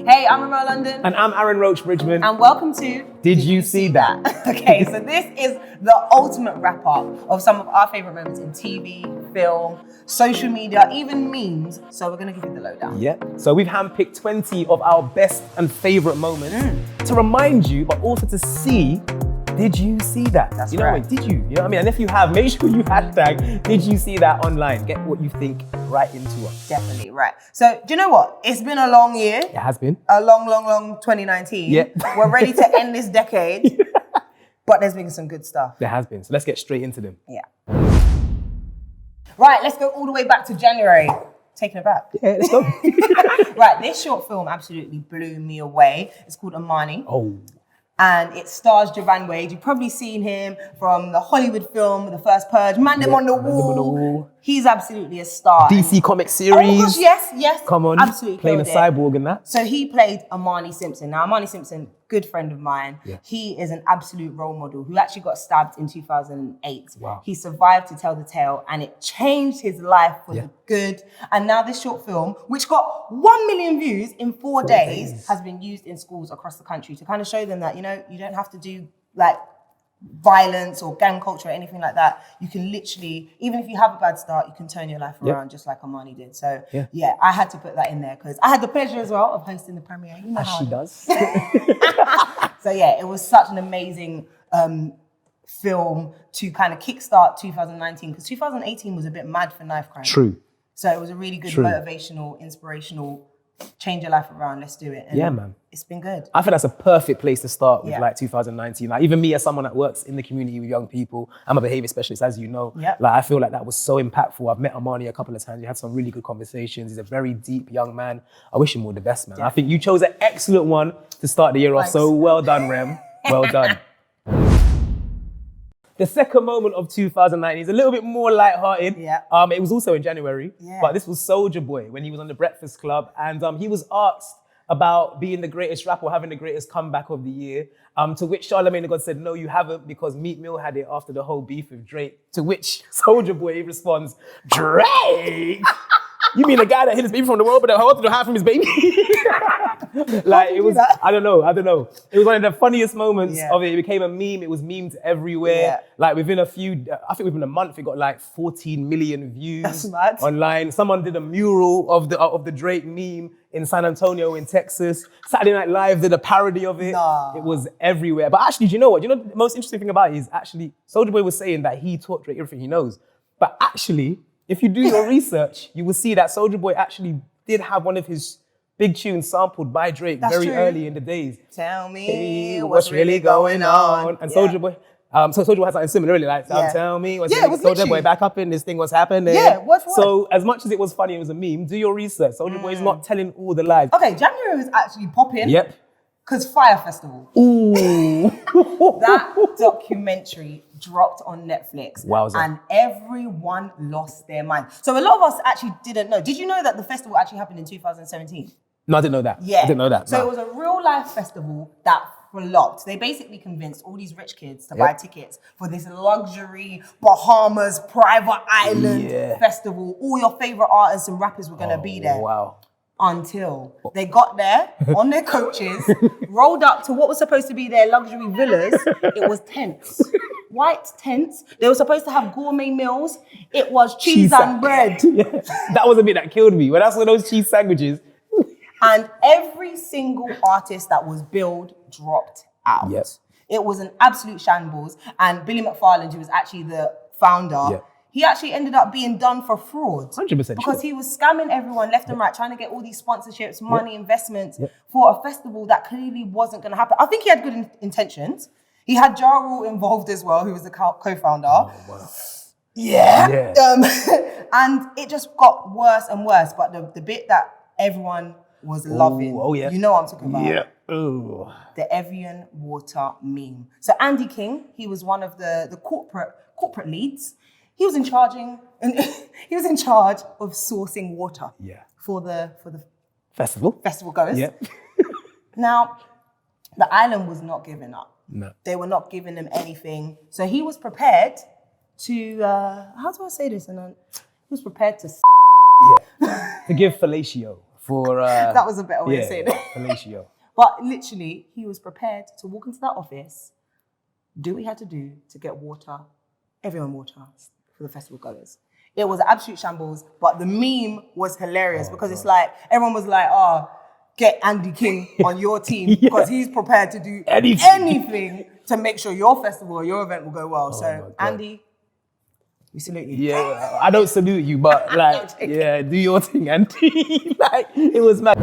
Hey, I'm Remel London. And I'm Roach, Bridgeman. And welcome to Did You See That? Okay, so this is the ultimate wrap-up of some of our favourite moments in TV, film, social media, even memes. So we're going to give you the lowdown. Yeah. So we've handpicked 20 of our best and favourite moments to remind you, but also to see, did you see that? That's you know right. what? Did you? You know what I mean? And if you have, make sure you hashtag, did you see that online? Get what you think right into us. Definitely, right. So, do you know what? It's been a long year. It has been. A long 2019. Yeah. We're ready to end this decade. But there's been some good stuff. There has been. So let's get straight into them. Yeah. Right, let's go all the way back to January. Taking it back. Yeah, let's go. Right, this short film absolutely blew me away. It's called Amani. Oh. And it stars Jovan Wade. You've probably seen him from the Hollywood film, The First Purge, Man Them on the Wall. He's absolutely a star. DC comic series. Oh my gosh, yes. Come on. Absolutely. Playing a cyborg in that. So he played Amani Simpson. Now, Amani Simpson, good friend of mine. Yeah. He is an absolute role model who actually got stabbed in 2008. Wow. He survived to tell the tale and it changed his life for the good. And now this short film, which got 1 million views in 4 days, has been used in schools across the country to kind of show them that, you know, you don't have to do like violence or gang culture or anything like that. You can literally, even if you have a bad start, you can turn your life around just like Amani did. So yeah, I had to put that in there because I had the pleasure as well of hosting the premiere. You know As how she does. So yeah, it was such an amazing film to kind of kickstart 2019 because 2018 was a bit mad for knife crime. True. So it was a really good motivational, inspirational, change your life around, let's do it. And yeah, man. It's been good. I think that's a perfect place to start with like 2019. Like even me as someone that works in the community with young people, I'm a behavior specialist, as you know. Yeah. Like I feel like that was so impactful. I've met Amani a couple of times. We had some really good conversations. He's a very deep young man. I wish him all the best, man. I think you chose an excellent one to start the year off. So well done, Rem. Well done. The second moment of 2019 is a little bit more lighthearted. Yeah. It was also in January, but this was Soulja Boy when he was on the Breakfast Club, and he was asked about being the greatest rapper or having the greatest comeback of the year. To which Charlamagne the God said, no, you haven't, because Meek Mill had it after the whole beef with Drake. To which Soulja Boy responds, Drake? You mean the guy that hid his baby from the world, but wanted to hide from his baby? Like it was, I don't know. It was one of the funniest moments of it. It became a meme. It was memed everywhere. Yeah. Like within within a month, it got like 14 million views. That's mad. Online. Someone did a mural of the Drake meme in San Antonio in Texas. Saturday Night Live did a parody of it. Nah. It was everywhere. But actually, do you know what? You know, the most interesting thing about it is actually, Soulja Boy was saying that he taught Drake everything he knows. But actually, if you do your research, you will see that Soulja Boy actually did have one of his big tunes sampled by Drake early in the days. Tell me what's really going on. And Soulja Boy, so Soulja Boy has something similar, really, like, tell me what's really Soulja Boy back up in this thing, what's happening. Yeah, what? So as much as it was funny, it was a meme, do your research. Soulja Boy is not telling all the lies. Okay, January was actually popping. Yep. Because Fyre Festival. Ooh. That documentary dropped on Netflix. Wowza. And everyone lost their mind. So a lot of us actually didn't know. Did you know that the festival actually happened in 2017? No, I didn't know that. Yeah. I didn't know that. So it was a real life festival that flopped. They basically convinced all these rich kids to buy tickets for this luxury Bahamas private island festival. All your favorite artists and rappers were going to be there. Wow. Until they got there on their coaches, rolled up to what was supposed to be their luxury villas. It was tents, white tents. They were supposed to have gourmet meals. It was cheese and bread. That was a bit that killed me. When I saw those cheese sandwiches. And every single artist that was billed dropped out. Yes. It was an absolute shambles. And Billy McFarland, who was actually the founder, he actually ended up being done for fraud. 100%. Because he was scamming everyone left and right, trying to get all these sponsorships, money, investments for a festival that clearly wasn't going to happen. I think he had good intentions. He had Ja Rule involved as well, who was the co-founder. Oh, wow. Yeah. And it just got worse and worse. But the bit that everyone was loving, you know what I'm talking about? Yeah. Ooh. The Evian water meme. So Andy King, he was one of the corporate leads. He was in charge of sourcing water for the festival goers. Yeah. Now, the island was not giving up. No. They were not giving him anything. So he was prepared to, how do I say this? He was prepared to to give fellatio. for... that was a better way of saying it. Fellatio. But literally, he was prepared to walk into that office, do what he had to do to get water, everyone water, for the festival goers. It was absolute shambles, but the meme was hilarious because it's like, everyone was like, oh, get Andy King on your team because he's prepared to do anything to make sure your festival or your event will go well. So, Andy, we salute you. Yeah, I don't salute you, but like, yeah, do your thing, Andy. Like, it was mad.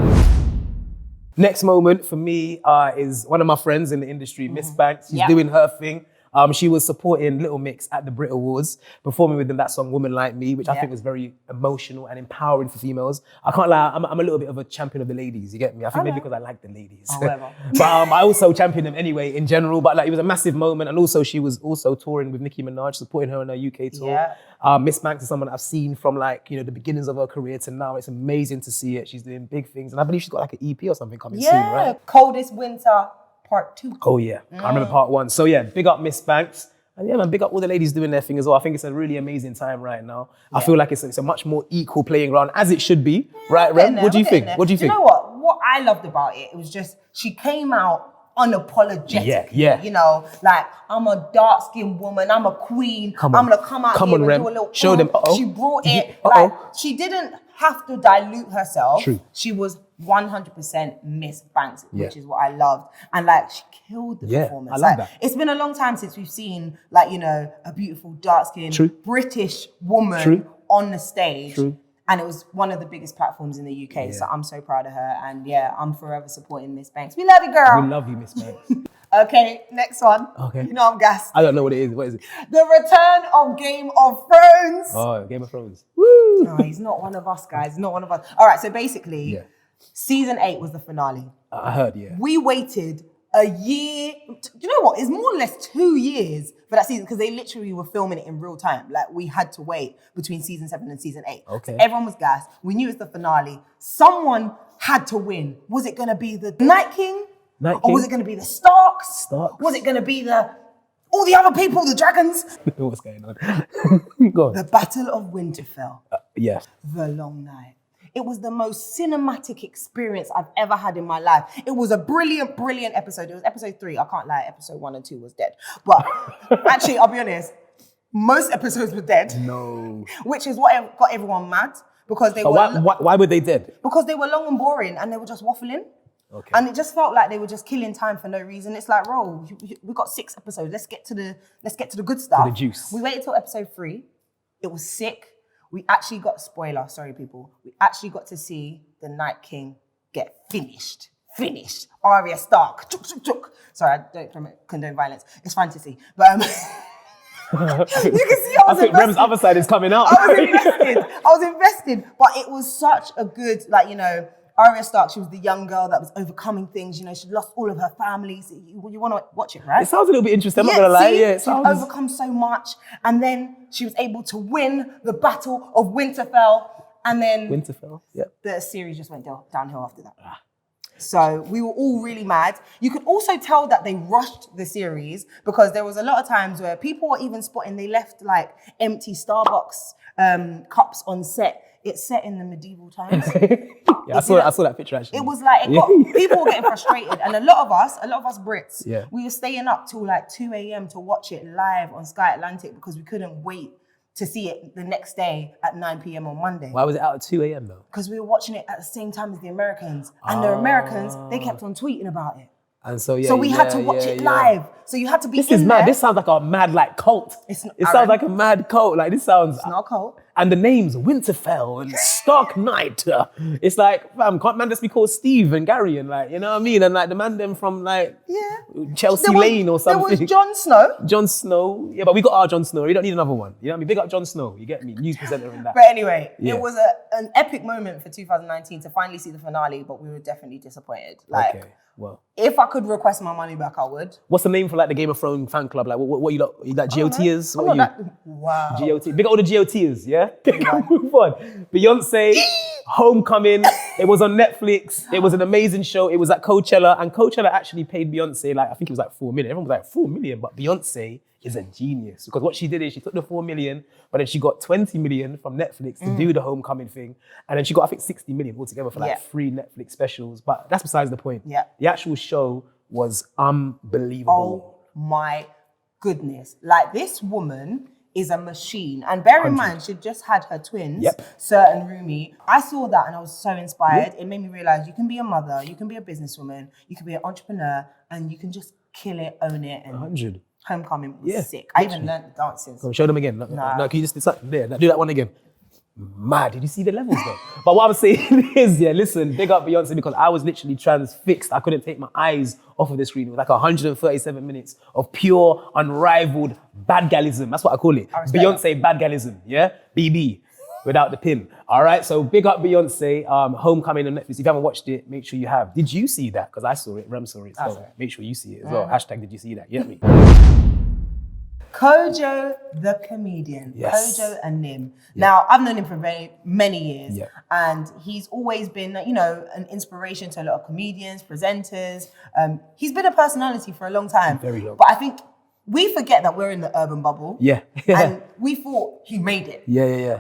Next moment for me is one of my friends in the industry, Miss Banks. She's doing her thing. She was supporting Little Mix at the Brit Awards, performing with them that song "Woman Like Me," which I think was very emotional and empowering for females. I can't lie, I'm a little bit of a champion of the ladies. You get me? I think maybe because I like the ladies. Whatever. But I also champion them anyway in general. But like, it was a massive moment, and also she was also touring with Nicki Minaj, supporting her on her UK tour. Yeah. Miss Banks is someone I've seen from like the beginnings of her career to now. It's amazing to see it. She's doing big things, and I believe she's got like an EP or something coming soon, right? Coldest Winter Part 2. Oh yeah, I remember Part 1. So yeah, big up Miss Banks. And yeah, man, big up all the ladies doing their thing as well. I think it's a really amazing time right now. I feel like it's a much more equal playing ground, as it should be. Right, Rem? What do you think? What do you think? You know what? What I loved about it was just, she came out unapologetic. Yeah. You know, like, I'm a dark-skinned woman, I'm a queen, I'm gonna come out here and Rem. do a little... Show them, She brought it, like, she didn't have to dilute herself. True. She was 100% Miss Banks, which is what I loved. And like, she killed the performance. I love that. It's been a long time since we've seen, like, a beautiful dark-skinned British woman on the stage. And it was one of the biggest platforms in the UK. So I'm so proud of her. And yeah, I'm forever supporting Miss Banks. We love you, girl. We love you, Miss Banks. Okay, next one. Okay. You know I'm gassed. I don't know what it is. What is it? The return of Game of Thrones. Oh, Game of Thrones. Woo! No, he's not one of us, guys. He's not one of us. All right, so basically, season 8 was the finale. I heard, yeah. We waited a year. You know what? It's more or less 2 years for that season because they literally were filming it in real time. Like, we had to wait between season 7 and season 8. Okay. So everyone was gassed. We knew it was the finale. Someone had to win. Was it going to be the Night King? Or was it going to be the Starks? Was it going to be all the other people, the dragons? What's going on? Go on. The Battle of Winterfell. Yeah. The Long Night. It was the most cinematic experience I've ever had in my life. It was a brilliant, brilliant episode. It was episode 3. I can't lie. Episode 1 and 2 was dead. But actually, I'll be honest, most episodes were dead. No. Which is what got everyone mad. Because they were... Why were they dead? Because they were long and boring and they were just waffling. Okay. And it just felt like they were just killing time for no reason. It's like, we got 6 episodes. Let's get to the good stuff. To the juice. We waited till episode 3. It was sick. We actually got, spoiler, sorry people. We actually got to see the Night King get finished. Arya Stark. Sorry, I don't condone violence. It's fantasy. But you can see I was invested. Rem's other side is coming out. I was invested. But it was such a good, Arya Stark, she was the young girl that was overcoming things. She'd lost all of her family. So you want to watch it, right? It sounds a little bit interesting. I'm not going to lie. Yeah, she'd overcome so much. And then she was able to win the Battle of Winterfell. And then the series just went downhill after that. So we were all really mad. You could also tell that they rushed the series because there was a lot of times where people were even spotting, they left like empty Starbucks cups on set. It's set in the medieval times. I saw that picture actually. It was like, people were getting frustrated. And a lot of us Brits, we were staying up till like 2 a.m. to watch it live on Sky Atlantic because we couldn't wait to see it the next day at 9 p.m. on Monday. Why was it out at 2 a.m. though? Because we were watching it at the same time as the Americans. And the Americans, they kept on tweeting about it. And so we had to watch it live. So you had to be This is mad. This sounds like a mad cult. It sounds like a mad cult. Like this sounds... It's not a cult. And the names, Winterfell and Stark Knight. It's like, fam, can't man just be called Steve and Gary and like, you know what I mean? And like the man them from like Chelsea Lane or something. There was Jon Snow. Jon Snow. Yeah, but we got our Jon Snow. You don't need another one. You know what I mean? Big up Jon Snow. You get me? News presenter and that. But anyway, it was an epic moment for 2019 to finally see the finale, but we were definitely disappointed. Like, okay. Well, if I could request my money back, I would. What's the name for like the Game of Thrones fan club? Like, what you like GOTers? What are you? Wow. GOT. Big up all the GOTers, yeah? Move on. Beyonce, Homecoming, It was on Netflix. It was an amazing show. It was at Coachella, and Coachella actually paid Beyonce, like, I think it was like 4 million. Everyone was like, 4 million, but Beyonce is a genius, because what she did is she took the 4 million, but then she got 20 million from Netflix to do the homecoming thing. And then she got, I think, 60 million altogether for like 3 Netflix specials. But that's besides the point. Yeah. The actual show was unbelievable. Oh my goodness. Like, this woman is a machine. And bear in mind, she just had her twins, Sir and Rumi. I saw that and I was so inspired. It made me realize you can be a mother, you can be a businesswoman, you can be an entrepreneur, and you can just kill it, own it. And 100. Homecoming was sick. I even learned the dances. Come show them again. No, can you just there? Do that one again. Mad. Did you see the levels though? But what I'm saying is, listen, big up Beyonce, because I was literally transfixed. I couldn't take my eyes off of the screen. It was like 137 minutes of pure, unrivaled bad galism. That's what I call it. Beyonce bad galism, BB, without the pin. All right, so big up Beyonce, Homecoming on Netflix. If you haven't watched it, make sure you have. Did you see that? Because I saw it, Rem saw it. So make sure you see it as well. Hashtag did you see that? You get me? Kojo the comedian, Kojo and Nim. Now, I've known him for many years, and he's always been, an inspiration to a lot of comedians, presenters. He's been a personality for a long time. Very long. But I think we forget that we're in the urban bubble. And we thought he made it.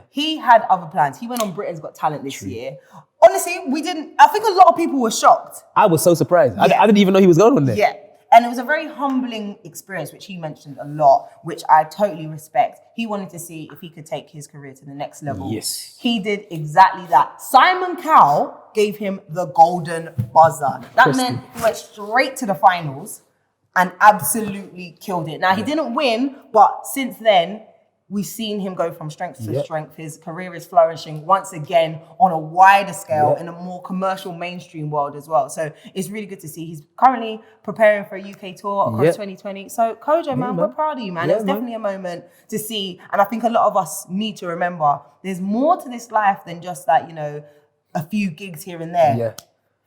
He had other plans. He went on Britain's Got Talent this year. Honestly, I think a lot of people were shocked. I was so surprised. I didn't even know he was going on there. And it was a very humbling experience, which he mentioned a lot, which I totally respect. He wanted to see if he could take his career to the next level. Yes. He did exactly that. Simon Cowell gave him the golden buzzer. That meant he went straight to the finals and absolutely killed it. Now, he didn't win, but since then, we've seen him go from strength to strength. His career is flourishing once again on a wider scale in a more commercial mainstream world as well. So it's really good to see. He's currently preparing for a UK tour across 2020. So Kojo, man, we're proud of you, man. It was definitely a moment to see. And I think a lot of us need to remember there's more to this life than just that, a few gigs here and there.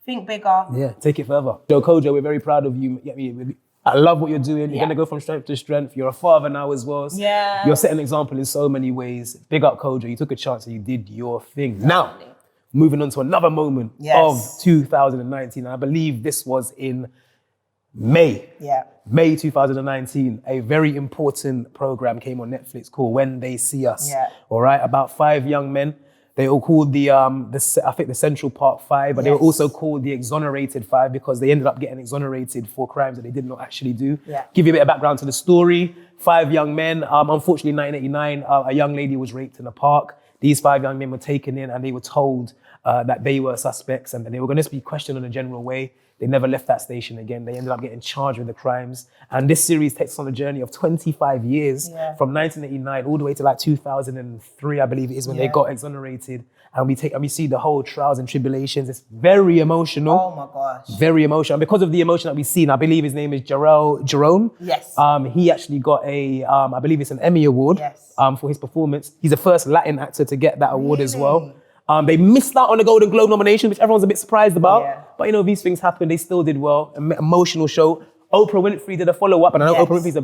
Think bigger. Take it further. So Kojo, we're very proud of you. I love what you're doing. You're going to go from strength to strength. You're a father now as well. You're setting an example in so many ways. Big up, Kojo. You took a chance and you did your thing. Now, moving on to another moment of 2019. And I believe this was in May. May 2019. A very important program came on Netflix called When They See Us. All right, about 5 young men. They were called I think the Central Park 5, but they were also called the Exonerated 5 because they ended up getting exonerated for crimes that they did not actually do. Give you a bit of background to the story. 5 young men. Unfortunately, in 1989, a young lady was raped in a park. These 5 young men were taken in and they were told that they were suspects and that they were going to be questioned in a general way. They never left that station again. They ended up getting charged with the crimes. And this series takes us on a journey of 25 years from 1989 all the way to like 2003, I believe it is, when they got exonerated. And we see the whole trials and tribulations. It's very emotional. Oh my gosh. Very emotional. And because of the emotion that we've seen, I believe his name is Jerome. Yes. He actually got I believe it's an Emmy Award for his performance. He's the first Latin actor to get that award as well. They missed out on the Golden Globe nomination, which everyone's a bit surprised about. But these things happen. They still did well. An emotional show. Oprah Winfrey did a follow-up, and I know Oprah Winfrey's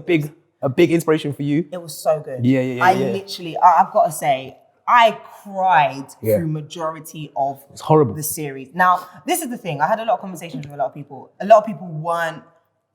a big inspiration for you. It was so good. Literally, I've got to say, I cried through majority of it's horrible. The series. Now, this is the thing. I had a lot of conversations with a lot of people. A lot of people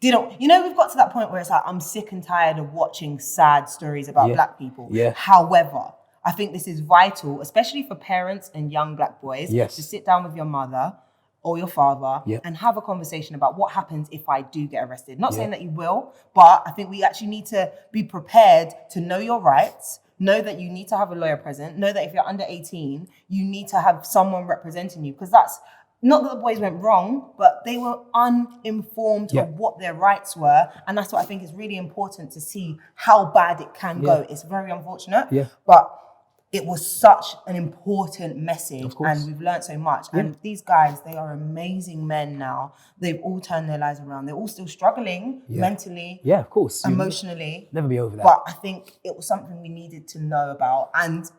didn't, we've got to that point where it's like, I'm sick and tired of watching sad stories about Black people. However, I think this is vital, especially for parents and young Black boys, to sit down with your mother or your father and have a conversation about what happens if I do get arrested. Not saying that you will, but I think we actually need to be prepared to know your rights, know that you need to have a lawyer present, know that if you're under 18, you need to have someone representing you, because that's not that the boys went wrong, but they were uninformed of what their rights were. And that's what I think is really important to see how bad it can go. It's very unfortunate, but it was such an important message and we've learned so much. And these guys, they are amazing men now. They've all turned their lives around. They're all still struggling mentally, emotionally. Never be over that. But I think it was something we needed to know about. And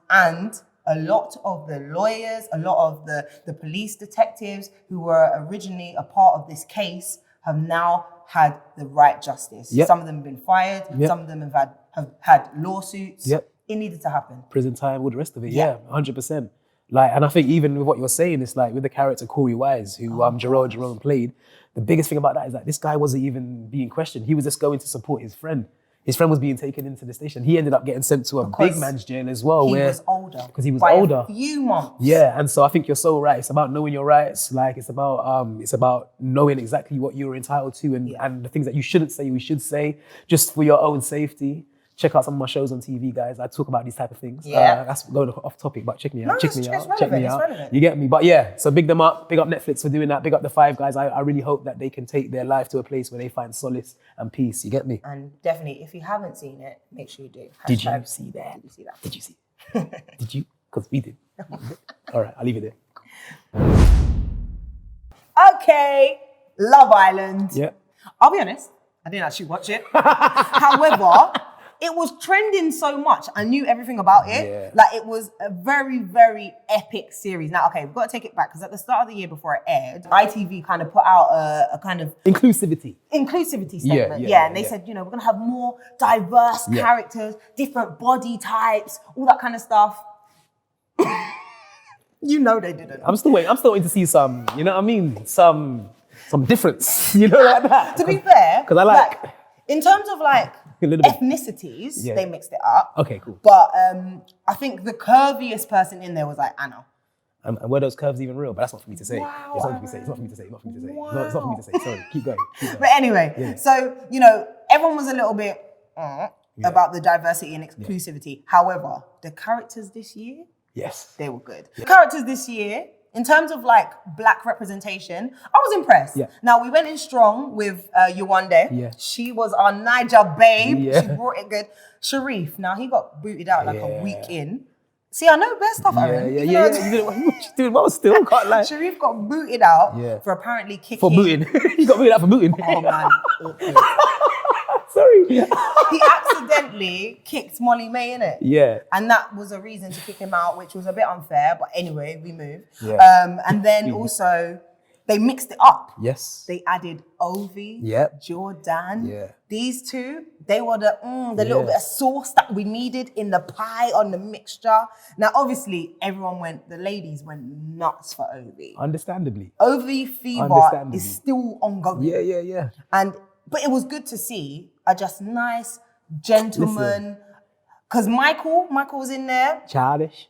a lot of the lawyers, a lot of the police detectives who were originally a part of this case have now had the right justice. Some of them have been fired. Some of them have had lawsuits. It needed to happen. Prison time, all the rest of it. 100%. Like, and I think even with what you're saying, it's like with the character Corey Wise, who Jerome played, the biggest thing about that is that this guy wasn't even being questioned. He was just going to support his friend. His friend was being taken into the station. He ended up getting sent to a big man's jail as well. He was older. Because he was older. By a few months. Yeah, and so I think you're so right. It's about knowing your rights. Like, it's about knowing exactly what you're entitled to and the things that you shouldn't say, we should say, just for your own safety. Check out some of my shows on TV, guys. I talk about these type of things. Yeah. That's going off topic, but check me out. No, Check me it's out. relevant, Check me it's out. relevant. You get me? But yeah, so big them up. Big up Netflix for doing that. Big up the Five guys. I really hope that they can take their life to a place where they find solace and peace. You get me? And definitely, if you haven't seen it, make sure you do. Did you see that? Did you see that? Did you see it? Did you? Because we did. All right, I'll leave it there. Okay, Love Island. Yeah. I'll be honest, I didn't actually watch it. However, it was trending so much. I knew everything about it. Yeah. Like, it was a very, very epic series. Now, okay, we've got to take it back because at the start of the year before it aired, ITV kind of put out a kind of inclusivity statement. Yeah, and they said, we're going to have more diverse characters, different body types, all that kind of stuff. They didn't. I'm still waiting to see some, you know what I mean? Some difference, like that. To be fair, because I like in terms of like ethnicities, they mixed it up. Okay, cool. But I think the curviest person in there was like Anna. And were those curves even real? But that's not for me to say. Wow, it's not for me to say. It's not for me to say. No, it's not for me to say. Sorry, keep going. But anyway, so everyone was a little bit about the diversity and exclusivity. However, the characters this year, yes, they were good. The characters this year, in terms of like black representation, I was impressed. Yeah. Now we went in strong with Yewande. Yeah. She was our Niger babe. Yeah. She brought it good. Sharif, now he got booted out like a week in. See, I know best stuff, Aaron. Yeah. You doing well still, can't lie. Sharif got booted out for apparently kicking. For booting. He got booted out for booting. Oh man. Sorry. He accidentally kicked Molly May in it. Yeah. And that was a reason to kick him out, which was a bit unfair. But anyway, we moved. Yeah. And then also, they mixed it up. Yes. They added Ovi, Jordan. Yeah. These two, they were the little bit of sauce that we needed in the pie on the mixture. Now, obviously, the ladies went nuts for Ovi. Understandably. Ovi fever is still ongoing. Yeah. But it was good to see a just nice gentleman. Because Michael was in there. Childish.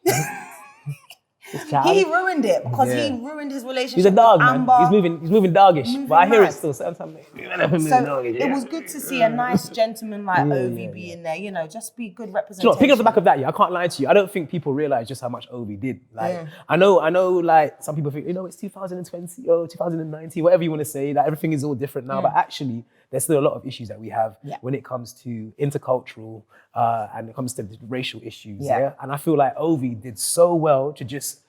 He ruined it because he ruined his relationship. He's a dog, with man. Amber. He's moving doggish. But I hear it still. So it was good to see a nice gentleman like Ovi be in there. Just be good representation. Picking up the back of that, I can't lie to you. I don't think people realize just how much Ovi did. Like, I know. Like some people think, it's 2020 or 2019, whatever you want to say. Like everything is all different now. But actually, there's still a lot of issues that we have when it comes to intercultural and it comes to racial issues. Yeah. And I feel like Ovi did so well to just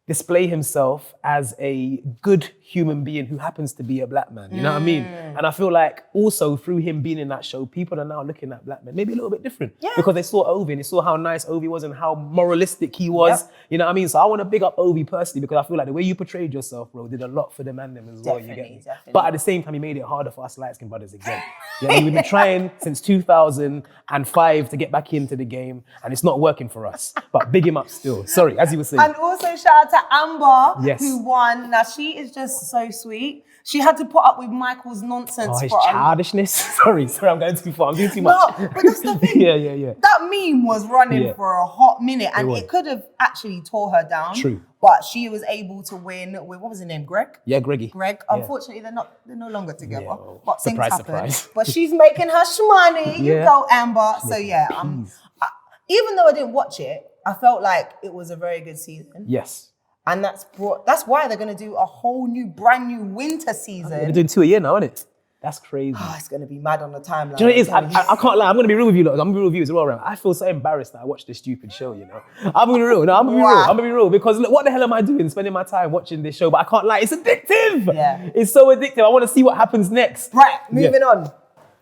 display himself as a good human being who happens to be a black man. You know what I mean? And I feel like also through him being in that show, people are now looking at black men maybe a little bit different because they saw Ovi and they saw how nice Ovi was and how moralistic he was. You know what I mean? So I want to big up Ovi personally because I feel like the way you portrayed yourself, bro, did a lot for them and them as well. You get me? Definitely. But at the same time, he made it harder for us light-skinned brothers again. We've been trying since 2005 to get back into the game and it's not working for us. But big him up still. Sorry, as you were saying. And also shout out to Amber, Yes. who won. Now, she is just so sweet. She had to put up with Michael's nonsense. Oh, his childishness. Sorry, I'm going too far. I'm doing too much. No, but that's the thing. Yeah. That meme was running for a hot minute and it could have actually tore her down. True. But she was able to win with, what was her name, Greg? Yeah, Greggy. Greg. Unfortunately, they're no longer together. Yeah, well, but things happen. surprise. But she's making her shmoney. You go, Amber. So yeah, even though I didn't watch it, I felt like it was a very good season. Yes. And that's why they're going to do a whole brand new winter season. They're doing 2 a year now, isn't it? That's crazy. Oh, it's going to be mad on the timeline. Do you know what it is? I can't lie. I'm going to be real with you. I'm going to be real with you as well, Ram. I feel so embarrassed that I watched this stupid show, I'm going to be real. No, I'm going to be real. I'm going to be real because look, what the hell am I doing spending my time watching this show? But I can't lie. It's addictive. Yeah. It's so addictive. I want to see what happens next. Right, moving on.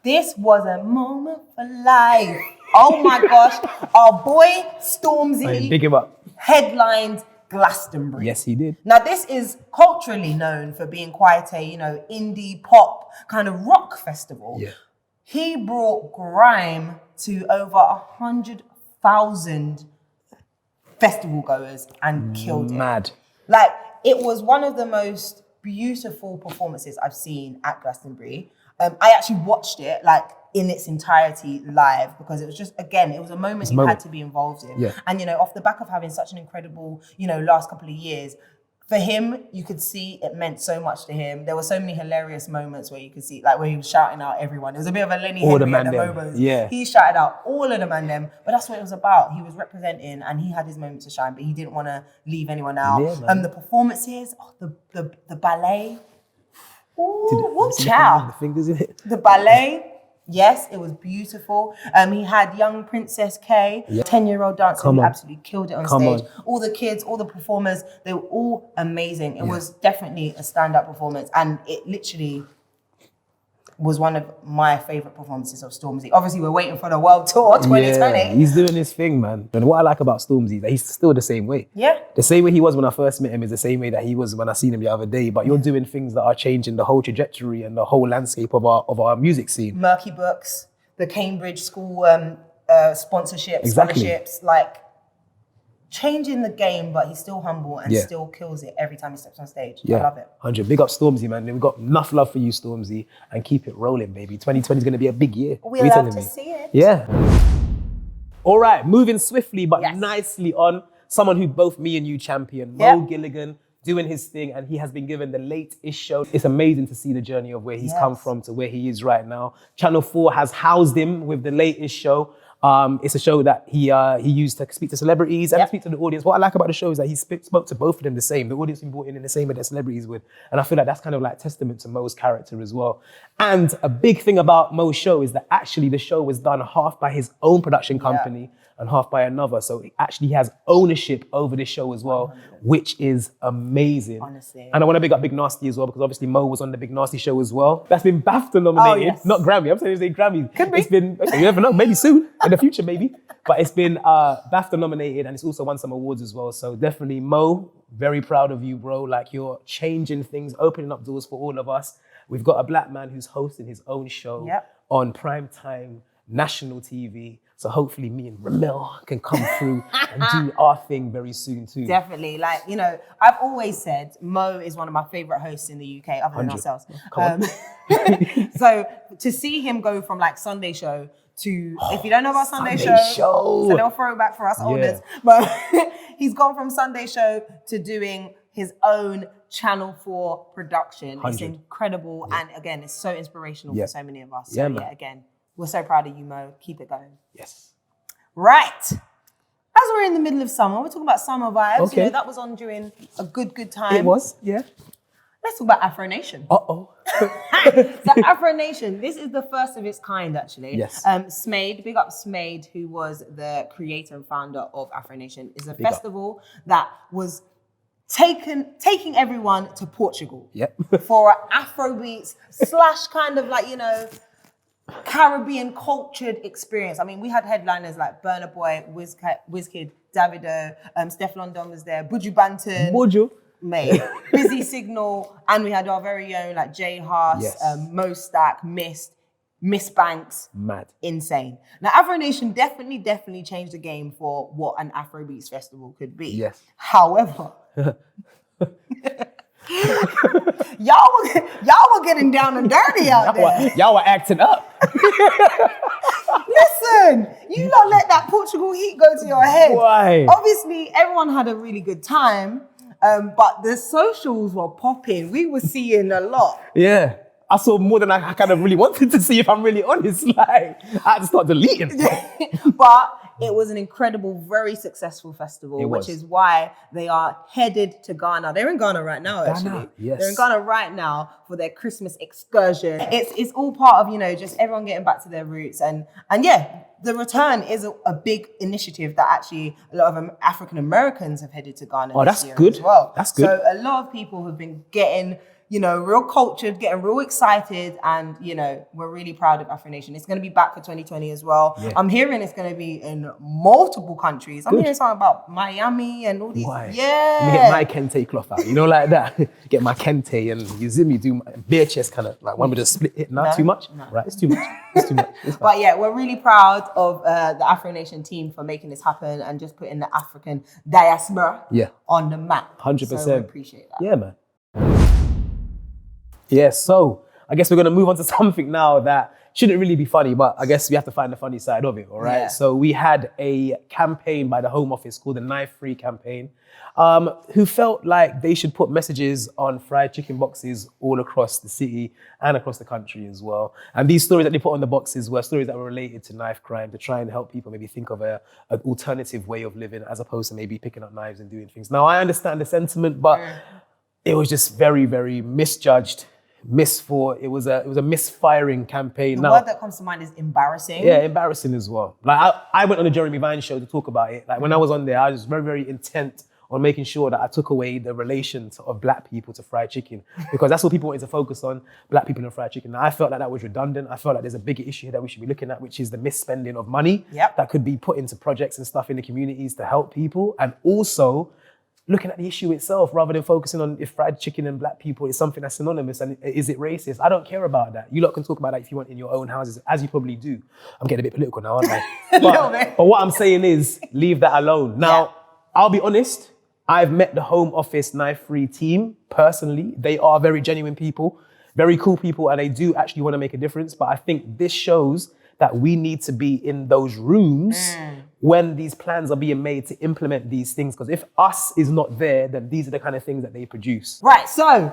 This was a moment for life. Oh my gosh. Our boy Stormzy Big him up. headlined Glastonbury. Yes, he did. Now, this is culturally known for being quite a, indie pop kind of rock festival. Yeah. He brought grime to over 100,000 festival goers and killed it. Mad. Like, it was one of the most beautiful performances I've seen at Glastonbury. I actually watched it like in its entirety live because it was just, again, it was a moment you had to be involved in. Yeah. And, you know, off the back of having such an incredible, you know, last couple of years, for him, you could see it meant so much to him. There were so many hilarious moments where you could see, like, where he was shouting out everyone. It was a bit of a Lenny Henry at the moment. Yeah. He shouted out all of the man them, but that's what it was about. He was representing and he had his moment to shine, but he didn't want to leave anyone out. Yeah, The performances, the ballet. Ooh, watch out. The fingers in it. The ballet. Yes, it was beautiful. He had young Princess K, 10-year-old dancer who absolutely killed it on stage. All the kids, all the performers, they were all amazing. It was definitely a stand-up performance, and it literally was one of my favourite performances of Stormzy. Obviously, we're waiting for the World Tour 2020. Yeah, he's doing his thing, man. And what I like about Stormzy is that he's still the same way. Yeah. The same way he was when I first met him is the same way that he was when I seen him the other day. But you're doing things that are changing the whole trajectory and the whole landscape of our music scene. Murky Books, the Cambridge School sponsorships, scholarships, like changing the game, but he's still humble and still kills it every time he steps on stage. I love it. 100. Big up Stormzy, man. We've got enough love for you, Stormzy, and keep it rolling, baby. 2020 is going to be a big year. We love to see it. Yeah. All right, moving swiftly but nicely on. Someone who both me and you champion, Mo Gilligan, doing his thing, and he has been given the Late-ish show. It's amazing to see the journey of where he's come from to where he is right now. Channel 4 has housed him with the Late-ish show. It's a show that he used to speak to celebrities and speak to the audience. What I like about the show is that he spoke to both of them the same. The audience he brought in the same with their celebrities with. And I feel like that's kind of like testament to Mo's character as well. And a big thing about Mo's show is that actually the show was done half by his own production company and half by another. So he actually has ownership over this show as well, which is amazing. Honestly. And I want to big up Big Nasty as well, because obviously Mo was on the Big Nasty show as well. That's been BAFTA nominated, not Grammy. I'm saying it's Grammy. Could be. It's been, you never know, maybe soon, in the future maybe. But it's been BAFTA nominated, and it's also won some awards as well. So definitely Mo, very proud of you, bro. Like, you're changing things, opening up doors for all of us. We've got a black man who's hosting his own show on primetime national TV. So hopefully me and Remel can come through and do our thing very soon too. Definitely. Like, you know, I've always said Mo is one of my favourite hosts in the UK, other than ourselves. So to see him go from like Sunday Show to, if you don't know about Sunday Show, it's a little throwback for us olders, but he's gone from Sunday Show to doing his own Channel 4 production. 100. It's incredible. And again, it's so inspirational for so many of us. So again, we're so proud of you, Mo. Keep it going. Yes. Right. As we're in the middle of summer, we're talking about summer vibes. Okay. You know, that was on during a good time. It was, yeah. Let's talk about Afro Nation. Uh-oh. So Afro Nation, this is the first of its kind, actually. Yes. Smade, big up Smade, who was the creator and founder of Afro Nation, is a festival that was taking everyone to Portugal for an Afrobeats / kind of like, you know, Caribbean cultured experience. I mean, we had headliners like Burna Boy, Wizkid, Davido, Steph London was there, Buju Banton, mate, Busy Signal, and we had our very own like Jay Haas, Mo Stack, Miss Banks. Mad. Insane. Now, Afro Nation definitely changed the game for what an Afrobeats festival could be. Yes. However, y'all were getting down and dirty out there. Y'all were acting up. Listen, you don't let that Portugal heat go to your head. Why? Obviously, everyone had a really good time, but the socials were popping. We were seeing a lot. Yeah. I saw more than I kind of really wanted to see, if I'm really honest. Like, I had to start deleting. But it was an incredible, very successful festival, which is why they are headed to Ghana. They're in Ghana right now, actually. Yes. They're in Ghana right now for their Christmas excursion. It's all part of, you know, just everyone getting back to their roots. And yeah, the return is a big initiative that actually a lot of African Americans have headed to Ghana this year as well. That's good. So a lot of people have been getting, you know, real cultured, getting real excited, and, you know, we're really proud of Afro Nation. It's going to be back for 2020 as well. Yeah. I'm hearing it's going to be in multiple countries. I'm hearing something about Miami and all these. Why? Yeah. Let me get my kente cloth out, you know, like that. Get my kente and you see me do my bare chest kind of, like one with a split hit. Not too much? No. Right, it's too much. It's too much. But yeah, we're really proud of the Afro Nation team for making this happen and just putting the African diaspora on the map. 100%. So we appreciate that. Yeah, man. Yeah, so I guess we're going to move on to something now that shouldn't really be funny, but I guess we have to find the funny side of it, all right? Yeah. So we had a campaign by the Home Office called the Knife Free campaign, who felt like they should put messages on fried chicken boxes all across the city and across the country as well. And these stories that they put on the boxes were stories that were related to knife crime to try and help people maybe think of an alternative way of living as opposed to maybe picking up knives and doing things. Now, I understand the sentiment, but it was just very, very misjudged. It was a misfiring campaign. The word that comes to mind is embarrassing. Yeah, embarrassing as well. Like I went on the Jeremy Vine show to talk about it. Like when I was on there, I was very, very intent on making sure that I took away the relations of black people to fried chicken because that's what people wanted to focus on, black people and fried chicken. Now, I felt like that was redundant. I felt like there's a bigger issue here that we should be looking at, which is the misspending of money that could be put into projects and stuff in the communities to help people, and also looking at the issue itself rather than focusing on if fried chicken and black people is something that's synonymous and is it racist. I don't care about that. You lot can talk about that if you want in your own houses, as you probably do. I'm getting a bit political now, aren't I? But what I'm saying is leave that alone. Now, I'll be honest, I've met the Home Office Knife Free team personally. They are very genuine people, very cool people, and they do actually want to make a difference. But I think this shows that we need to be in those rooms when these plans are being made to implement these things. Because if us is not there, then these are the kind of things that they produce. Right, so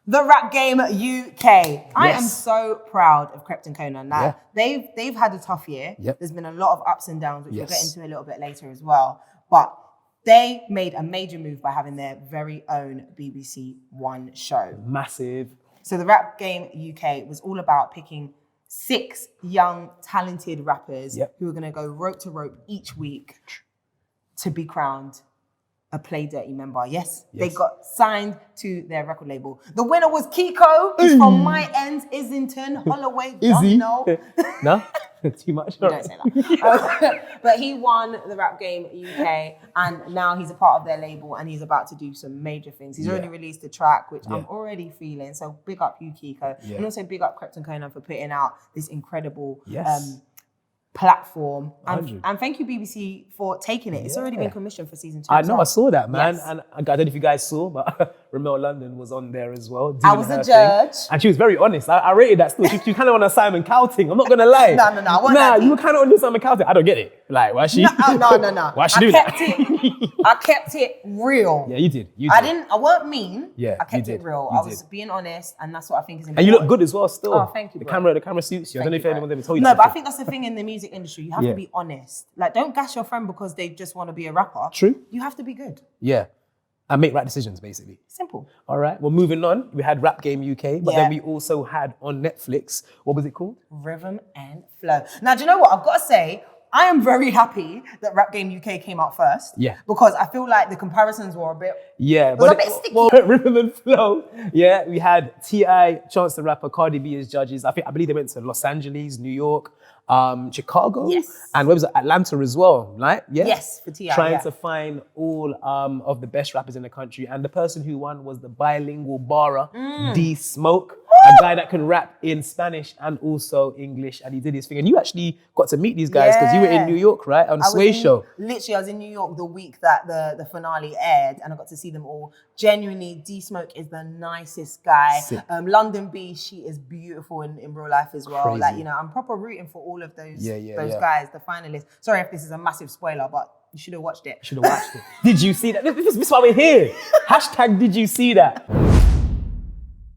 the Rap Game UK. I am so proud of Krypton Conan. Now, they've had a tough year. There's been a lot of ups and downs, which we'll get into a little bit later as well. But they made a major move by having their very own BBC One show. Massive. So the Rap Game UK was all about picking 6 young, talented rappers who are going to go rope to rope each week to be crowned a Play Dirty member. Yes, they got signed to their record label. The winner was Kiko. He's from my end, Islington, Holloway. Izzy. No? Too much. You don't say that. But he won the Rap Game UK, and now he's a part of their label, and he's about to do some major things. He's already released a track, which I'm already feeling. So big up you, Kiko. And also big up Krypton Conan for putting out this incredible platform. And thank you, BBC, for taking it. It's already been commissioned for season 2. I know, I saw that, man. And I don't know if you guys saw, but Remel London was on there as well. I was a judge. And she was very honest. I rated that still. She kind of on a Simon Cowell thing. I'm not going to lie. No. You were kind of on your Simon Cowell thing. I don't get it. Like, why she? No. Why she do that? I kept it real. Yeah, you did. I weren't mean. Yeah, I kept it real. I was being honest, and that's what I think is important. And you look good as well still. Oh, thank you, bro. The camera suits you. I don't know if anyone's ever told you. No, but I think that's the thing in the music industry. You have to be honest. Like, don't gas your friend because they just want to be a rapper. True. You have to be good. Yeah. And make right decisions, basically. Simple. All right. Well, moving on. We had Rap Game UK, but then we also had on Netflix, what was it called? Rhythm and Flow. Now, do you know what? I've got to say, I am very happy that Rap Game UK came out first. Yeah. Because I feel like the comparisons were a bit... Yeah. But a bit sticky. Well, Rhythm and Flow. Yeah. We had T.I., Chance the Rapper, Cardi B as judges. I believe they went to Los Angeles, New York, Chicago. Yes. And where was it? Atlanta as well, right? Yeah. Yes, for T.I. Trying to find all of the best rappers in the country. And the person who won was the bilingual barra, D Smoke. A guy that can rap in Spanish and also English, and he did his thing. And you actually got to meet these guys because you were in New York, right? On Sway Show. Literally, I was in New York the week that the finale aired, and I got to see them all. Genuinely, D Smoke is the nicest guy. London B, she is beautiful in real life as well. Crazy. Like, you know, I'm proper rooting for all of those guys, the finalists. Sorry if this is a massive spoiler, but you should have watched it. Did you see that? This is why we're here. Hashtag did you see that?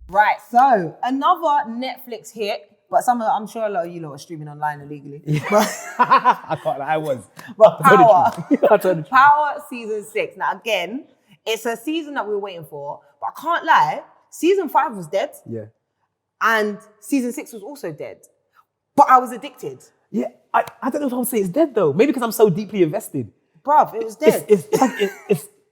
Right, so another Netflix hit, but I'm sure a lot of you lot are streaming online illegally. I can't lie, I was. But Power season 6. Now again, it's a season that we were waiting for, but I can't lie, season 5 was dead. Yeah. And season 6 was also dead. But I was addicted. Yeah, I don't know if I would say it's dead though. Maybe because I'm so deeply invested. Bruv, it was dead.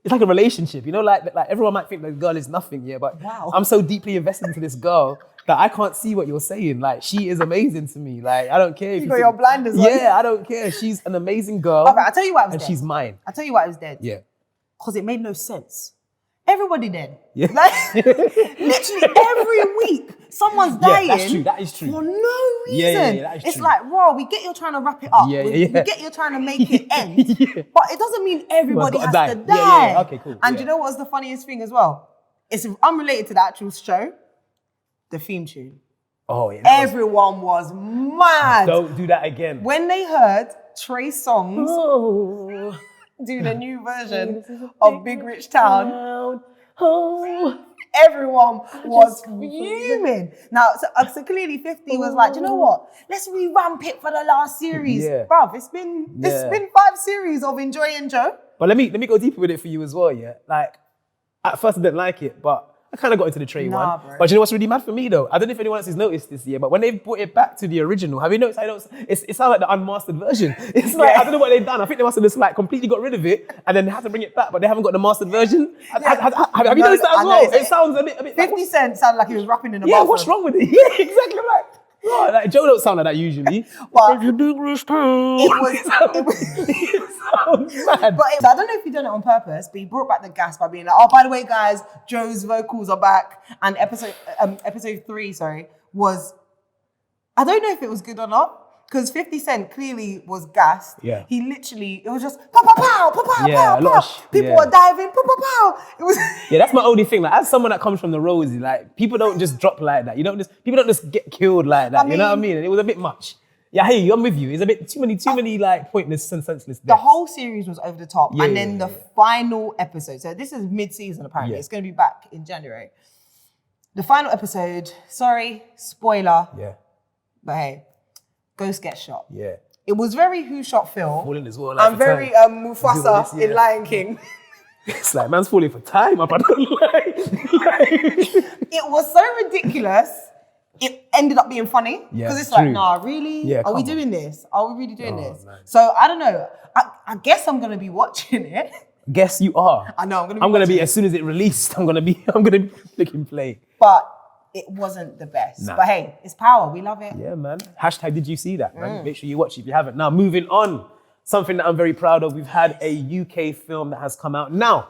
it's like a relationship, you know, like everyone might think the girl is nothing, yeah, but I'm so deeply invested into this girl that I can't see what you're saying. Like, she is amazing to me. Like, I don't care if you got your blinders on. Yeah, I don't care. She's an amazing girl. Okay, I'll tell you why I was dead. And she's mine. I'll tell you why I was dead. Yeah. Because it made no sense. Everybody dead. Yeah. Like, literally every week, someone's dying. Yeah, that's true. That is true. For no reason. Yeah, that is it's true. like, raw, we get you're trying to wrap it up. We get you're trying to make it end. But it doesn't mean everybody has to die. Yeah. Okay, cool. And you know what's the funniest thing as well? It's unrelated to the actual show. The theme tune. Oh, yeah. Everyone was mad. Don't do that again. When they heard Trey Songz do the new version of Big Rich Town, everyone was fuming. Now, so clearly 50 was like, you know what? Let's revamp it for the last series. Yeah. Bruv, it's been 5 series of enjoying Joe. But let me go deeper with it for you as well, yeah? Like, at first I didn't like it, but I kind of got into the Trey one. Bro. But you know what's really mad for me though? I don't know if anyone else has noticed this year, but when they brought it back to the original, have you noticed? It sounds like the unmastered version. It's like, I don't know what they've done. I think they must have just like completely got rid of it and then they had to bring it back, but they haven't got the mastered version. Have you noticed that as well? It sounds a bit 50 Cent sounded like he was rapping in a yeah, bathroom. what's wrong with it? Yeah, exactly. Like Joe don't sound like that usually. But it sounds mad. But I don't know if he done it on purpose, but he brought back the gas by being like, oh, by the way, guys, Joe's vocals are back. And episode 3, was, I don't know if it was good or not, because 50 Cent clearly was gassed. Yeah. He literally, it was just pow, pow, pow, pow, pow, Yeah, pow, pow. People were diving, pow, pow, pow. It was... Yeah, that's my only thing. Like, as someone that comes from the Rosie, like, people don't just drop like that. People don't just get killed like that. You know what I mean? And it was a bit much. Yeah, hey, I'm with you. It's a bit too many like pointless and senseless deaths. The whole series was over the top. And then the final episode, so this is mid-season apparently. It's going to be back in January. The final episode, sorry, spoiler. Yeah. But hey, Ghost gets shot. Yeah. It was very Who Shot Phil. Falling as well. And very Mufasa in Lion King. It's like, man's falling for time. I don't like. It was so ridiculous. It ended up being funny. Because it's like, nah, really? Yeah, Are we doing this? Are we really doing this? Man. So I don't know. I guess I'm going to be watching it. Guess you are. I know, I'm going to be, as soon as it released, I'm going to be clicking play. But it wasn't the best. Nah. But hey, it's power. We love it. Yeah, man. Hashtag did you see that, man? Make sure you watch it if you haven't. Now, moving on. Something that I'm very proud of. We've had a UK film that has come out. Now,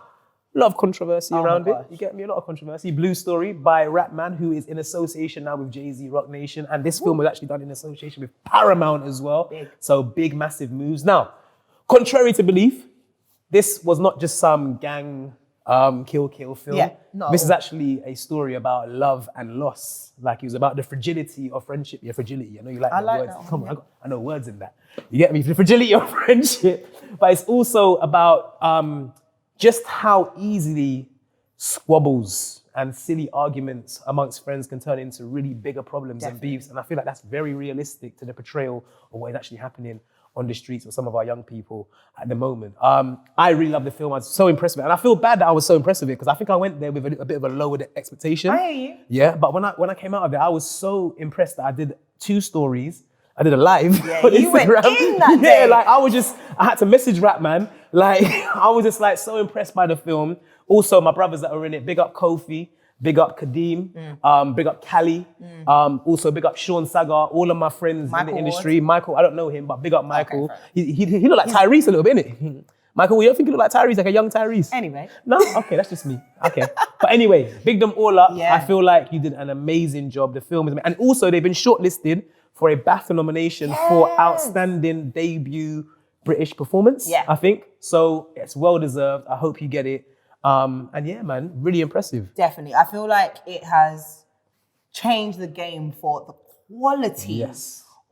a lot of controversy around it. You get me? A lot of controversy. Blue Story by Rapman, who is in association now with Jay-Z, Rock Nation. And this film was actually done in association with Paramount as well. Big. So big, massive moves. Now, contrary to belief, this was not just some gang kill film. Yeah, no. This is actually a story about love and loss. Like, it was about the fragility of friendship. Yeah, fragility. I know you like the words. that. Come on, I know words in that. You get me? The fragility of friendship. But it's also about just how easily squabbles and silly arguments amongst friends can turn into really bigger problems and beefs. And I feel like that's very realistic to the portrayal of what is actually happening on the streets with some of our young people at the moment. I really love the film. I was so impressed with it. And I feel bad that I was so impressed with it because I think I went there with a bit of a lowered expectation. I hear you. Yeah, but when I came out of it, I was so impressed that I did 2 stories. I did a live on you Instagram. went in that day. Yeah, like I had to message Rapman. Like, I was just like so impressed by the film. Also, my brothers that are in it, big up Kofi, big up Kadeem, big up Cali, also big up Sean Sagar, all of my friends in the industry. Michael, I don't know him, but big up Michael. Okay, he looked like Tyrese a little bit, innit? Michael, you don't think he looked like Tyrese, like a young Tyrese? Anyway. No? Okay, that's just me. Okay. But anyway, big them all up. Yeah. I feel like you did an amazing job. The film is amazing. And also, they've been shortlisted for a BAFTA nomination for Outstanding Debut British Performance, I think. So it's well deserved. I hope you get it. And yeah, man, really impressive. Definitely. I feel like it has changed the game for the quality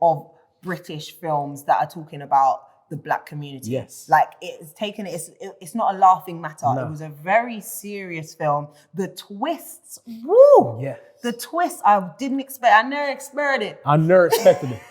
of British films that are talking about the Black community. Yes. Like, it's not a laughing matter. No. It was a very serious film. The twists, woo! Yeah. The twists, I didn't expect. I never expected it. I never expected it.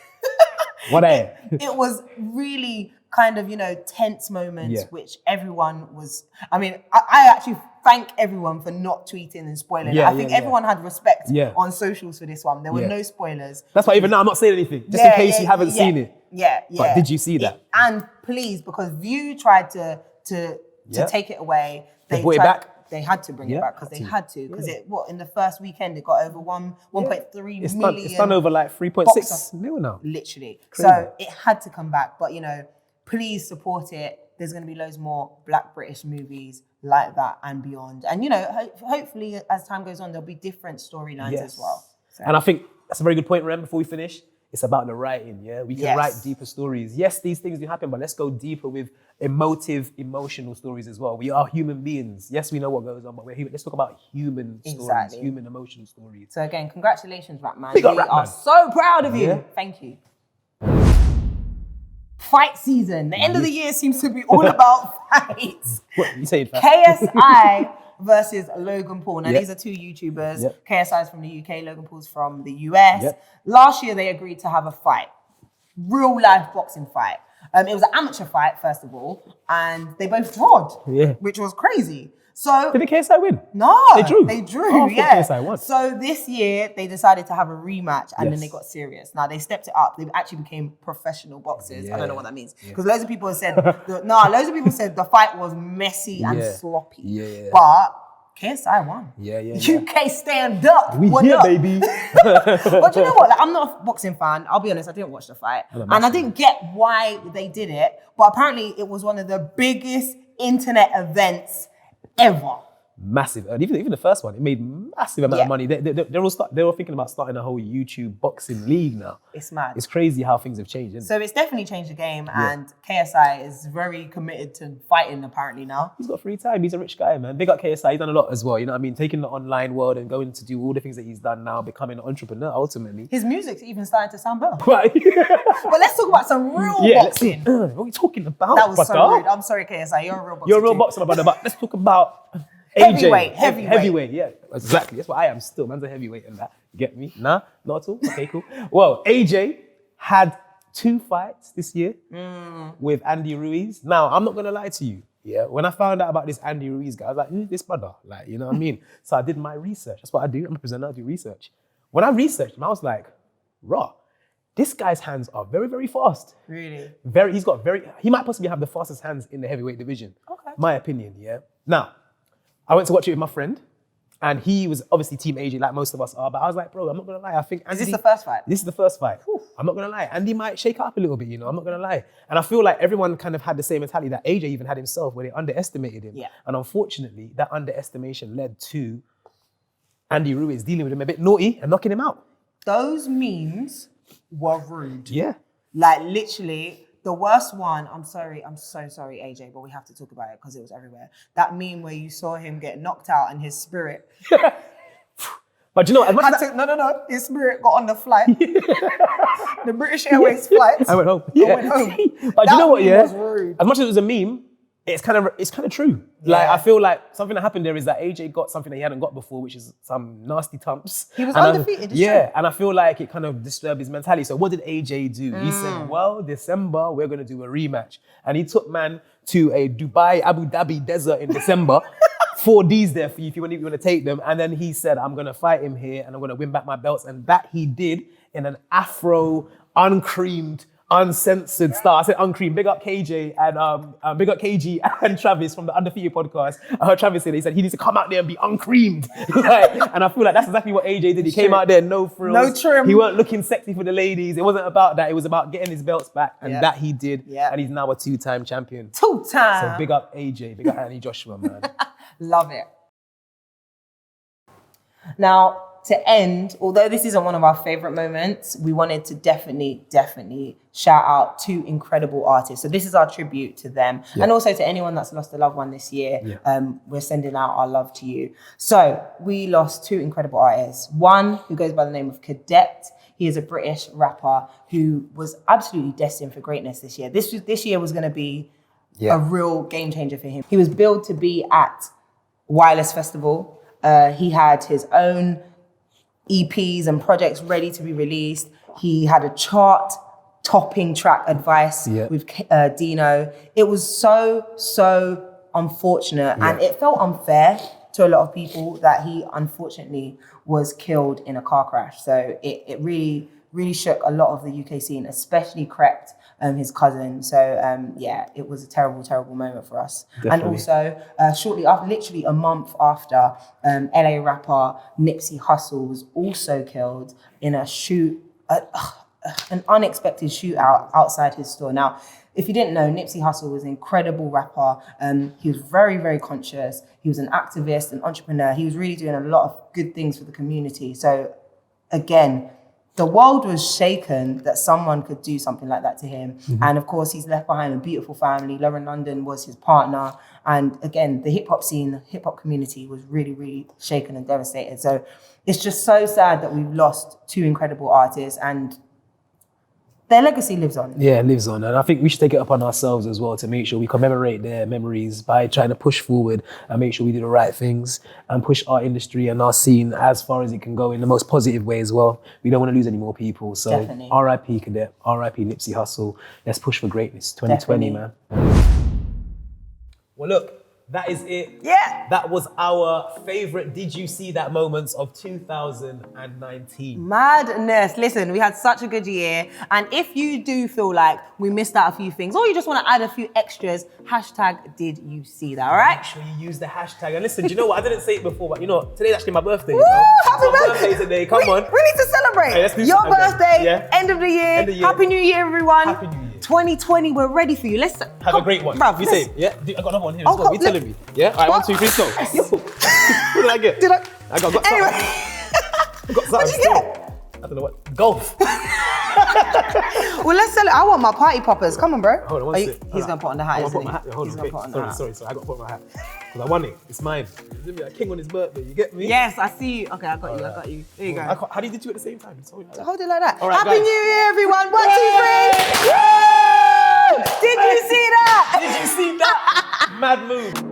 What It was really kind of, tense moments, which everyone was, I actually thank everyone for not tweeting and spoiling it. I think everyone had respect on socials for this one. There were no spoilers. That's why even now I'm not saying anything, just in case you haven't seen it. Yeah. But did you see that? And please, because View tried to take it away, They brought it back? They had to bring it back because they had to. Because in the first weekend, it got over 1.3 million. It's done over like 3.6 million now. Literally. So it had to come back. But, please support it. There's going to be loads more Black British movies like that and beyond. And, hopefully as time goes on, there'll be different storylines as well. So. And I think that's a very good point, Rem, before we finish. It's about the writing, yeah? We can write deeper stories. Yes, these things do happen, but let's go deeper with emotional stories as well. We are human beings. Yes, we know what goes on, but we're human. Let's talk about human stories, human emotional stories. So again, congratulations, Rapman. We are so proud of you. Yeah. Thank you. Fight season. The end of the year seems to be all about fights. What you saying? KSI versus Logan Paul. Now, these are two YouTubers. KSI is from the UK, Logan Paul's from the US. Last year, they agreed to have a fight. Real life boxing fight. It was an amateur fight, first of all, and they both drawed, which was crazy. So did the KSI win? No, they drew. KSI won. So this year they decided to have a rematch, and then they got serious. Now they stepped it up. They actually became professional boxers. I don't know what that means because loads of people said the fight was messy and sloppy. But KSI won. UK stand up. We here, baby. But you know what? I'm not a boxing fan. I'll be honest. I didn't watch the fight, and I didn't get why they did it. But apparently, it was one of the biggest internet events ever. Massive. Even the first one, it made massive amount of money. They're all thinking about starting a whole YouTube boxing league now. It's mad. It's crazy how things have changed, isn't it? So it's definitely changed the game, and KSI is very committed to fighting apparently now. He's got free time. He's a rich guy, man. Big up KSI. He's done a lot as well. You know what I mean? Taking the online world and going to do all the things that he's done now, becoming an entrepreneur ultimately. His music's even starting to sound better. Right. But let's talk about some real boxing. What are you talking about? That was so rude. I'm sorry, KSI. You're a real boxer. You're a real boxer, my brother. But let's talk about AJ. Heavyweight, yeah. Exactly. That's what I am still. Man's a heavyweight in that. You get me? Nah, not at all. Okay, cool. Well, AJ had 2 fights this year with Andy Ruiz. Now, I'm not going to lie to you. Yeah, when I found out about this Andy Ruiz guy, I was like, who's this brother? Like, you know what I mean? So I did my research. That's what I do. I'm a presenter. I do research. When I researched him, I was like, raw. This guy's hands are very, very fast. Really? He might possibly have the fastest hands in the heavyweight division. Okay. My opinion, yeah. Now, I went to watch it with my friend, and he was obviously Team AJ, like most of us are. But I was like, bro, I'm not gonna lie. I think Andy, is this the first fight? This is the first fight. Whew. I'm not gonna lie. Andy might shake up a little bit, I'm not gonna lie. And I feel like everyone kind of had the same mentality that AJ even had himself, where they underestimated him. Yeah. And unfortunately, that underestimation led to Andy Ruiz dealing with him a bit naughty and knocking him out. Those memes were rude. Yeah. Like literally. The worst one, I'm so sorry, AJ, but we have to talk about it because it was everywhere. That meme where you saw him get knocked out and his spirit. But you know, as much as no, his spirit got on the flight. The British Airways flight. I went home. I went home. But you know what, was rude. As much as it was a meme, it's kind of true. Yeah. Like I feel like something that happened there is that AJ got something that he hadn't got before, which is some nasty tumps. He was undefeated. And I feel like it kind of disturbed his mentality. So what did AJ do? He said, well, December, we're going to do a rematch. And he took man to a Dubai, Abu Dhabi desert in December. 4 Ds there for you if you want to take them. And then he said, I'm going to fight him here and I'm going to win back my belts. And that he did in an Afro, uncreamed, uncensored style. I said uncreamed. Big up KJ and big up KG and Travis from the Undefeated podcast. I heard Travis say, he said he needs to come out there and be uncreamed. And I feel like that's exactly what AJ did. He came out there, no frills. No trim. He weren't looking sexy for the ladies. It wasn't about that. It was about getting his belts back. And that he did. Yeah. And he's now a 2-time champion. 2-time. So big up AJ. Big up Anthony Joshua, man. Love it. Now, to end, although this isn't one of our favorite moments, we wanted to definitely shout out 2 incredible artists. So this is our tribute to them. Yeah. And also to anyone that's lost a loved one this year. Yeah. We're sending out our love to you. So we lost 2 incredible artists. One who goes by the name of Cadet. He is a British rapper who was absolutely destined for greatness this year. This year was going to be a real game changer for him. He was billed to be at Wireless Festival. He had his own EPs and projects ready to be released. He had a chart-topping track Advice with Dino. It was so unfortunate and it felt unfair to a lot of people that he unfortunately was killed in a car crash. So it really really shook a lot of the UK scene, especially Crept, his cousin. So yeah, it was a terrible, terrible moment for us. Definitely. And also, shortly after, literally a month after, LA rapper Nipsey Hussle was also killed in a an unexpected shootout outside his store. Now, if you didn't know, Nipsey Hussle was an incredible rapper. He was very, very conscious. He was an activist, an entrepreneur. He was really doing a lot of good things for the community. So again, the world was shaken that someone could do something like that to him. Mm-hmm. And of course, he's left behind a beautiful family. Lauren London was his partner. And again, the hip hop scene, the hip hop community was really, really shaken and devastated. So it's just so sad that we've lost two incredible artists, and their legacy lives on. Yeah, it lives on. And I think we should take it upon ourselves as well to make sure we commemorate their memories by trying to push forward and make sure we do the right things and push our industry and our scene as far as it can go in the most positive way as well. We don't want to lose any more people. So definitely. RIP Cadet, RIP Nipsey Hussle. Let's push for greatness. 2020, definitely. Man. Well, look. That is it. Yeah. That was our favorite Did You See That moments of 2019. Madness. Listen, we had such a good year. And if you do feel like we missed out a few things, or you just want to add a few extras, hashtag Did You See That, all right? Make sure you use the hashtag. And listen, do you know what? I didn't say it before, but you know, today's actually my birthday. Woo, happy birthday today. Come on. We need to celebrate. Hey, let's do your birthday, yeah. End of the year. Happy New Year, everyone. Happy New Year. 2020, we're ready for you. Let's have a great one. Bruv, you say, yeah? I got another one here as well. You telling me? Yeah? All right, 1, 2, 3, go. Yo. What did I get? I got something. Anyway. I got something. What did you get? I don't know what. Golf. Well, let's sell it. I want my party poppers. Come on, bro. Hold on, he's going to put on the hat, isn't he? Hold on, sorry. I got to put on my hat. Because I won it. It's mine. It's going to be a king on his birthday. You get me? Yes, I see you. Okay, I got you. There you go. How did you do it at the same time? Hold it like that. All right, Happy New Year, everyone. 1, 2, 3. Did you see that? Did you see that? Mad move.